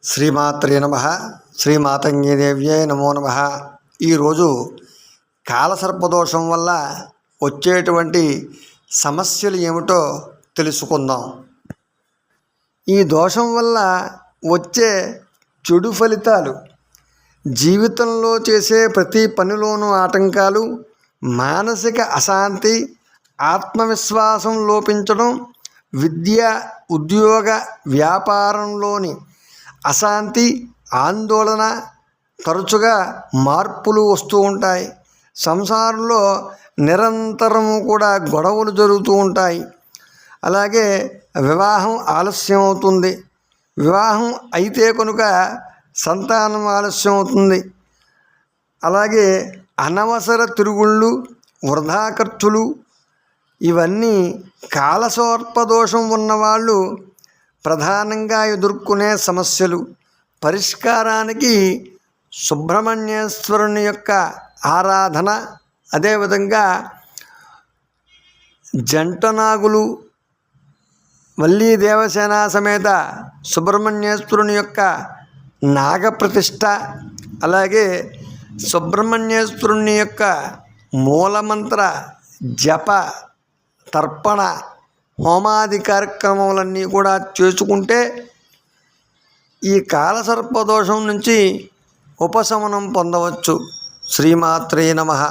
శ్రీమాత్రే నమః. శ్రీమాతంగీదేవ్యై నమో నమః. ఈరోజు కాలసర్పదోషం వల్ల వచ్చేటువంటి సమస్యలు ఏమిటో తెలుసుకుందాం. ఈ దోషం వల్ల వచ్చే చెడు ఫలితాలు, జీవితంలో చేసే ప్రతి పనిలోనూ ఆటంకాలు, మానసిక అశాంతి, ఆత్మవిశ్వాసం లోపించడం, విద్య, ఉద్యోగ, వ్యాపారంలోని అశాంతి, ఆందోళన, తరచుగా మార్పులు వస్తూ ఉంటాయి. సంసారంలో నిరంతరము కూడా గొడవలు జరుగుతూ ఉంటాయి. అలాగే వివాహం ఆలస్యం అవుతుంది. వివాహం అయితే కనుక సంతానం ఆలస్యం అవుతుంది. అలాగే అనవసర తిరుగుళ్ళు, వృధా ఖర్చులు, ఇవన్నీ కాలసర్పదోషం ఉన్నవాళ్ళు ప్రధానంగా ఎదుర్కొనే సమస్యలు. పరిష్కారానికి సుబ్రహ్మణ్యేశ్వరుని యొక్క ఆరాధన, అదేవిధంగా జంటనాగులు, వల్లీ దేవసేన సమేత సుబ్రహ్మణ్యేశ్వరుని యొక్క నాగప్రతిష్ఠ, అలాగే సుబ్రహ్మణ్యేశ్వరుని యొక్క మూలమంత్ర జప, తర్పణ, హోమాది కార్యక్రమాలన్నీ కూడా చేసుకుంటే ఈ కాలసర్పదోషం నుంచి ఉపశమనం పొందవచ్చు. శ్రీమాత్రే నమః.